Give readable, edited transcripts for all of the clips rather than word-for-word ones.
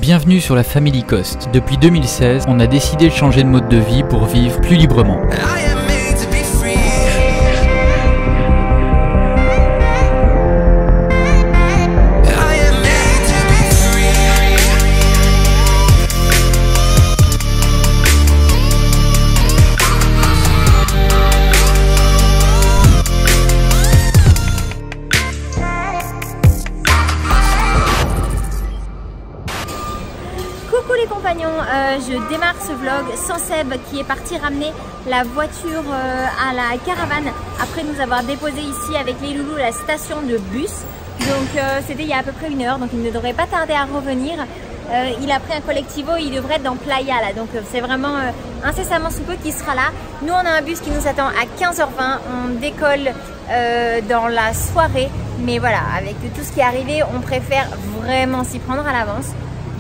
Bienvenue sur la Family Coast. Depuis 2016, on a décidé de changer de mode de vie pour vivre plus librement. Coucou les compagnons, je démarre ce vlog sans Seb qui est parti ramener la voiture à la caravane après nous avoir déposé ici avec les loulous à la station de bus. Donc c'était il y a à peu près 1 heure, donc il ne devrait pas tarder à revenir. Il a pris un collectivo, il devrait être dans Playa là, donc c'est vraiment incessamment sous peu qu'il sera là. Nous on a un bus qui nous attend à 15h20, on décolle dans la soirée, mais voilà, avec tout ce qui est arrivé, on préfère vraiment s'y prendre à l'avance.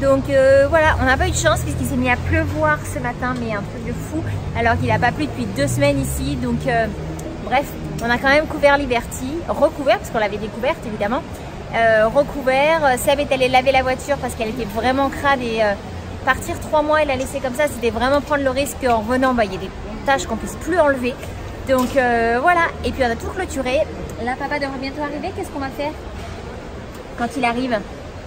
Donc voilà, on n'a pas eu de chance puisqu'il s'est mis à pleuvoir ce matin, mais un truc de fou, alors qu'il n'a pas plu depuis 2 semaines ici. Donc bref, on a quand même couvert Liberty, recouvert parce qu'on l'avait découverte évidemment, recouvert. Seb est allé laver la voiture parce qu'elle était vraiment crade et partir 3 mois et la laisser comme ça, c'était vraiment prendre le risque en revenant, il y a des tâches qu'on ne puisse plus enlever. Donc voilà, et puis on a tout clôturé. Là papa devrait bientôt arriver, qu'est-ce qu'on va faire quand il arrive?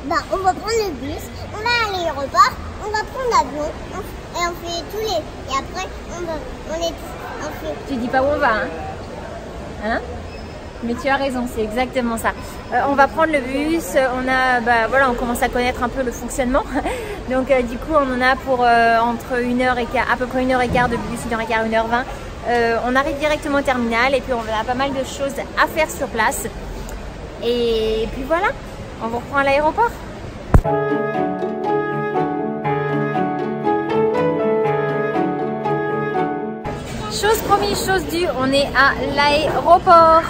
Bah, on va prendre le bus, on va à l'aéroport, on va prendre l'avion et on fait tous les... Et après, on fait... Tu dis pas où on va, hein? Mais tu as raison, c'est exactement ça. On va prendre le bus, voilà, on commence à connaître un peu le fonctionnement. Donc du coup, on en a pour entre 1h15, à peu près 1h15 de bus, 1h15, 1h20. On arrive directement au terminal et puis on a pas mal de choses à faire sur place. Et puis voilà. On vous reprend à l'aéroport. Chose promise, chose due, on est à l'aéroport.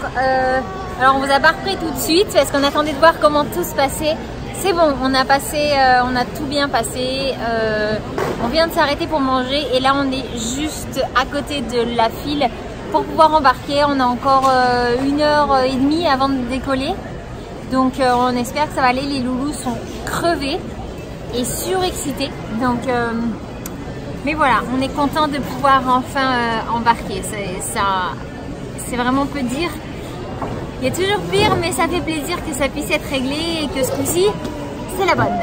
Alors on vous a pas repris tout de suite parce qu'on attendait de voir comment tout se passait. C'est bon, on a tout bien passé. On vient de s'arrêter pour manger et là on est juste à côté de la file pour pouvoir embarquer. On a encore 1h30 avant de décoller. Donc on espère que ça va aller, les loulous sont crevés et surexcités. Donc, mais voilà, on est content de pouvoir enfin embarquer. C'est vraiment peu dire. Il y a toujours pire, mais ça fait plaisir que ça puisse être réglé et que ce coup-ci, c'est la bonne.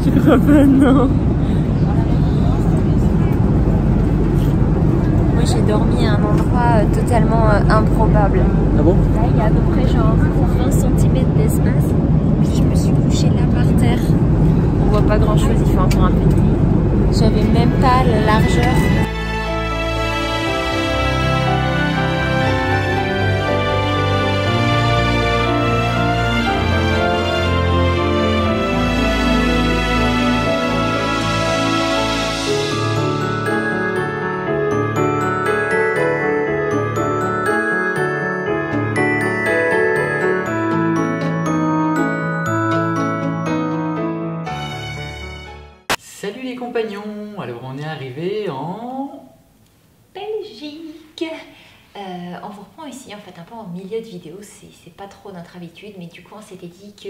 Je crois pas, non. Moi j'ai dormi à un endroit totalement improbable. Ah bon? Là il y a à peu près genre 20 cm d'espace. Je me suis couchée là par terre. On voit pas grand chose, il fait encore un peu de nuit. J'avais même pas la largeur. Salut les compagnons. Alors on est arrivé en Belgique. On vous reprend ici en fait un peu en milieu de vidéo, c'est pas trop notre habitude, mais du coup on s'était dit que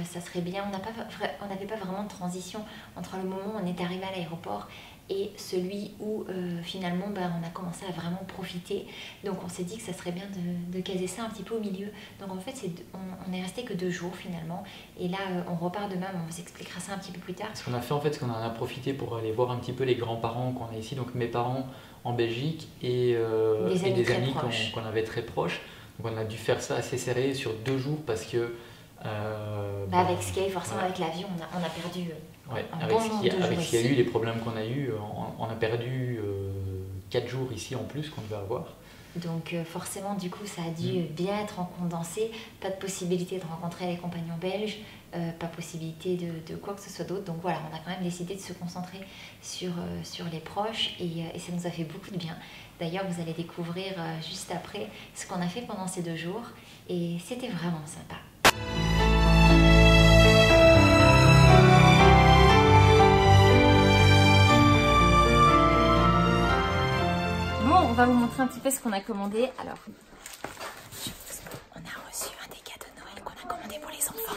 ça serait bien, on n'avait pas vraiment de transition entre le moment où on est arrivé à l'aéroport et celui où finalement on a commencé à vraiment profiter. Donc on s'est dit que ça serait bien de caser ça un petit peu au milieu. Donc en fait on est resté que 2 jours finalement, et là on repart demain, mais on vous expliquera ça un petit peu plus tard. Ce qu'on a fait en fait, c'est qu'on en a profité pour aller voir un petit peu les grands-parents qu'on a ici, donc mes parents en Belgique et des amis qu'on avait très proches. Donc on a dû faire ça assez serré sur 2 jours parce que Avec ce qu'il y a eu, forcément avec l'avion, on a perdu un bon nombre de jours avec ce qu'il y a ici. eu, les problèmes qu'on a eu, on a perdu 4 jours ici en plus qu'on devait avoir. Donc forcément, du coup, ça a dû bien être en condensé. Pas de possibilité de rencontrer les compagnons belges, pas possibilité de quoi que ce soit d'autre. Donc voilà, on a quand même décidé de se concentrer sur les proches et ça nous a fait beaucoup de bien. D'ailleurs, vous allez découvrir juste après ce qu'on a fait pendant ces 2 jours et c'était vraiment sympa. On va vous montrer un petit peu ce qu'on a commandé. Alors, on a reçu un des cadeaux de Noël qu'on a commandé pour les enfants.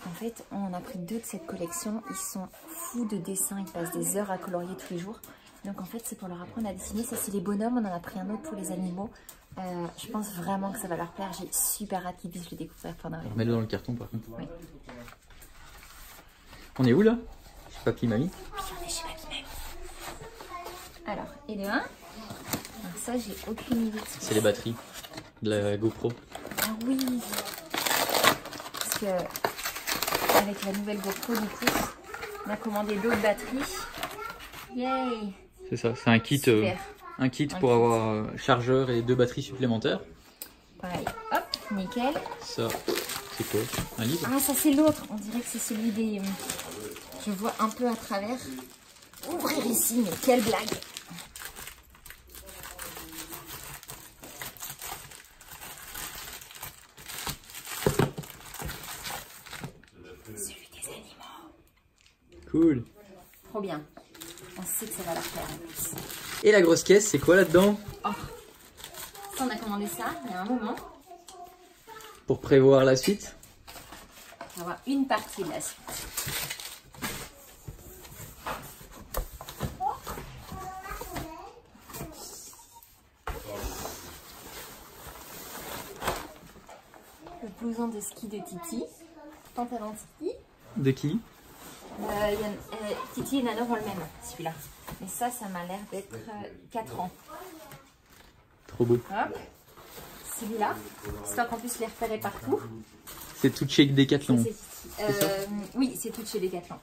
En fait, on a pris 2 de cette collection. Ils sont fous de dessin, ils passent des heures à colorier tous les jours. Donc en fait, c'est pour leur apprendre à dessiner. Ça, c'est les bonhommes. On en a pris un autre pour les animaux. Je pense vraiment que ça va leur plaire. J'ai super hâte qu'ils puissent le découvrir pendant Noël. Mets-le dans le carton par contre. Oui. On est où là? Chez Papy Mamie. Oui, on est chez Papy Mamie. Alors, et de 1. Alors ça, j'ai aucune idée. C'est les batteries de la GoPro. Ah oui. Parce que avec la nouvelle GoPro, du coup, on a commandé d'autres batteries. Yay! C'est ça, c'est un kit pour avoir chargeur et 2 batteries supplémentaires. Pareil, hop, nickel. Ça, c'est quoi? Un livre? Ah, ça c'est l'autre. On dirait que c'est celui des... Je vois un peu à travers. Ouvrir ici, mais quelle blague! Celui des animaux. Cool. Trop bien. On sait que ça va leur plaire en plus. Et la grosse caisse, c'est quoi là-dedans? Oh. Ça, on a commandé ça il y a un moment. Pour prévoir la suite? On va avoir une partie de la suite. Le blouson de ski de Titi. Pantalon de Titi. De qui? Titi et Nano ont le même, celui-là. Mais ça m'a l'air d'être 4 ans. Trop beau. Hop. Celui-là, histoire qu'on puisse les repérer partout. C'est tout chez Decathlon. Oui, c'est tout chez Decathlon.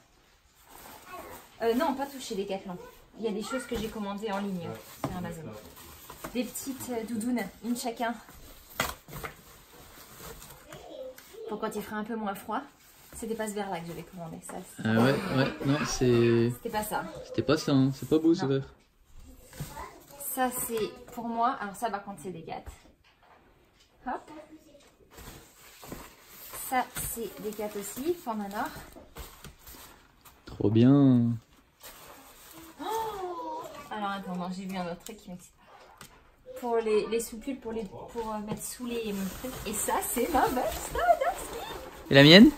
Non, pas tout chez Decathlon. Il y a des choses que j'ai commandées en ligne sur Amazon. Des petites doudounes, une chacun. Pour quand il ferait un peu moins froid. C'était pas ce verre là que j'avais commandé. Ça, ouais, non, c'est... C'était pas ça. C'était pas ça, hein. C'est pas beau ce verre. Ça c'est pour moi. Alors ça par contre c'est des Decathlon. Hop. Ça c'est des Decathlon aussi, format nord. Trop bien. Oh, alors attends, j'ai vu un autre truc qui m'excite. Pour les sous-pulls, pour mettre sous les trucs. Et ça c'est ma veste. Et la mienne?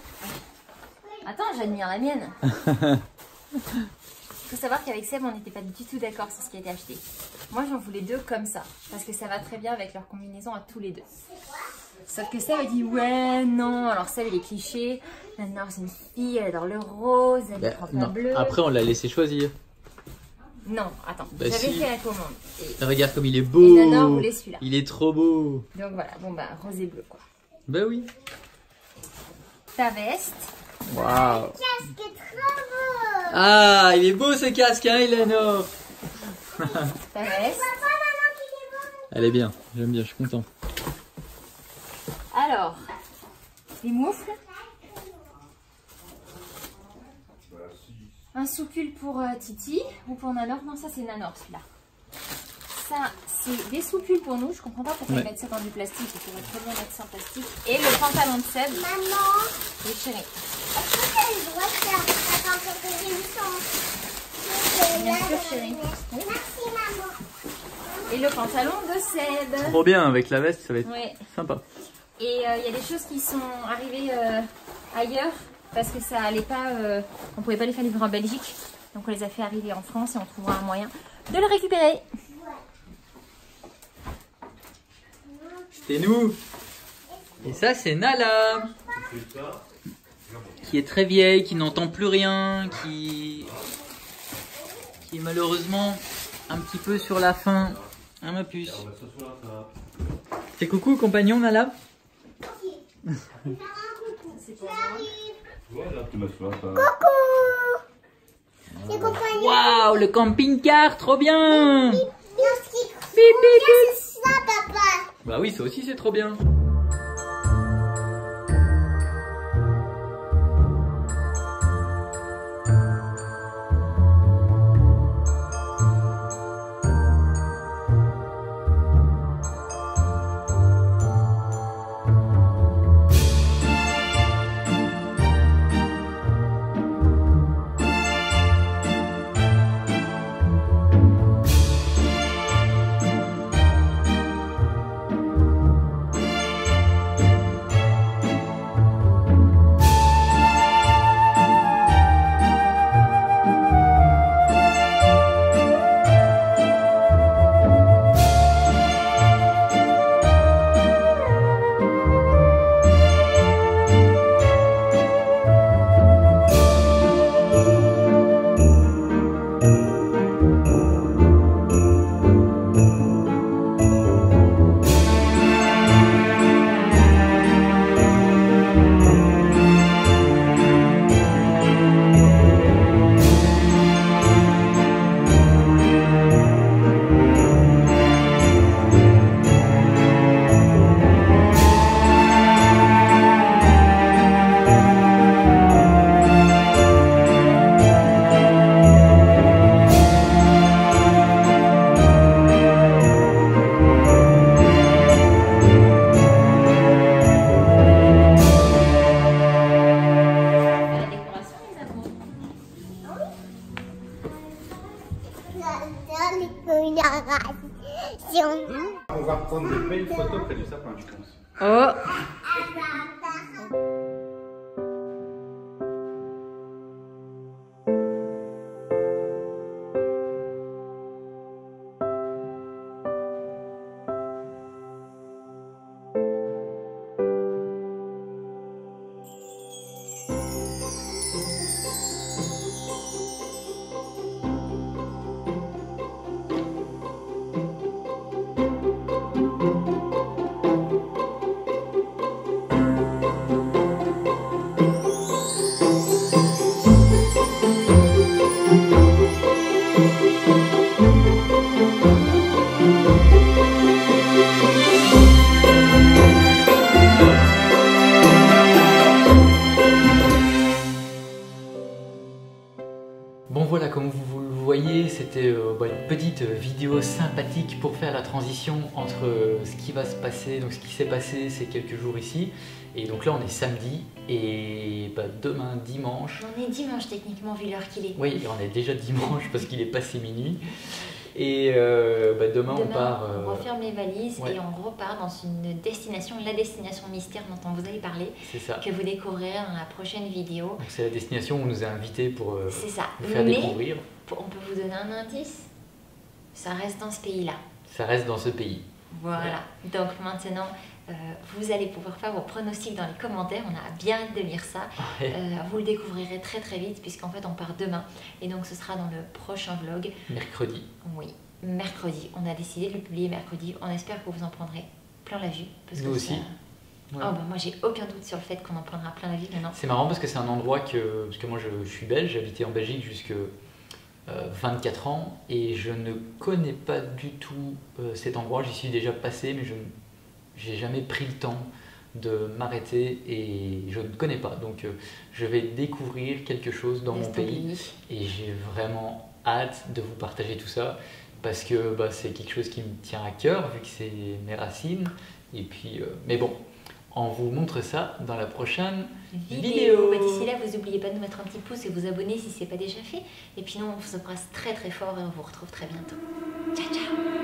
Attends, j'admire la mienne. Il faut savoir qu'avec Seb, on n'était pas du tout d'accord sur ce qui a été acheté. Moi, j'en voulais 2 comme ça, parce que ça va très bien avec leur combinaison à tous les 2. Sauf que Seb a dit ouais, non. Alors Seb, il est cliché. Maintenant, c'est une fille, elle adore le rose, elle prend pas bleu. Après, on l'a laissé choisir. Non, attends, j'avais fait la commande. Et... Regarde comme il est beau. Et Nana voulait celui-là. Il est trop beau. Donc voilà, bon bah, rose et bleu quoi. Bah oui. Ta veste. Waouh. Casque est trop beau. Ah, il est beau ce casque, hein, Eleanor. Ta veste. Elle est bien, j'aime bien, je suis content. Alors, les moufles. Un sous-pull pour Titi ou pour Nanor. Non, ça c'est Nanor celui-là. Ça, c'est des sous-pulls pour nous. Je comprends pas pourquoi ils mettent ça dans du plastique. Ils pourraient très bien mettre ça en plastique. Et le pantalon de Seb. Maman. Oui, chérie. Est-ce que tu as le droit de faire? Attends, faut que j'ai le temps. Bien sûr, chérie. Oui. Merci, maman. Et le pantalon de Seb. Trop bien, avec la veste, ça va être sympa. Et il y a des choses qui sont arrivées ailleurs parce que ça allait pas. On pouvait pas les faire livrer en Belgique. Donc on les a fait arriver en France et on trouvera un moyen de les récupérer. C'est nous. Et ça, c'est Nala. Qui est très vieille, qui n'entend plus rien, qui est malheureusement un petit peu sur la fin. Hein, ma puce. Fais coucou, compagnon, Nala. Waouh, le camping-car, trop bien. C'est ça, papa. Bah oui, ça aussi c'est trop bien. On va prendre des belles photos près du sapin, je pense. Oh. Bon voilà, comme vous le voyez, c'était une petite vidéo sympathique pour faire la transition entre ce qui va se passer, donc ce qui s'est passé ces quelques jours ici, et donc là on est samedi, et demain dimanche... On est dimanche techniquement vu l'heure qu'il est. Oui, on est déjà dimanche parce qu'il est passé minuit, et demain on part... On referme les valises ouais. Et on repart dans une destination, la destination mystère dont on vous avait parlé, C'est ça. que vous découvrirez dans la prochaine vidéo. Donc c'est la destination où on nous a invités pour C'est ça. vous faire Mais découvrir. on peut vous donner un indice, ça reste dans ce pays-là. Ça reste dans ce pays. Voilà. Donc maintenant, vous allez pouvoir faire vos pronostics dans les commentaires. On a bien hâte de lire ça. Ouais. Vous le découvrirez très très vite puisqu'en fait on part demain. Et donc ce sera dans le prochain vlog. Mercredi. Oui, mercredi. On a décidé de le publier mercredi. On espère que vous en prendrez plein la vue. Parce Nous que aussi. Oh, Ouais. moi j'ai aucun doute sur le fait qu'on en prendra plein la vue maintenant. C'est marrant parce que c'est un endroit que... Parce que moi je suis belge, j'ai habité en Belgique jusqu'à 24 ans et je ne connais pas du tout cet endroit. J'y suis déjà passé mais je n'ai jamais pris le temps de m'arrêter et je ne connais pas. Donc je vais découvrir quelque chose dans mon pays et j'ai vraiment hâte de vous partager tout ça parce que c'est quelque chose qui me tient à cœur vu que c'est mes racines. Et puis, mais bon, on vous montre ça dans la prochaine vidéo. D'ici là, vous n'oubliez pas de nous mettre un petit pouce et vous abonner si ce n'est pas déjà fait. Et puis nous, on vous embrasse très très fort et on vous retrouve très bientôt. Ciao ciao.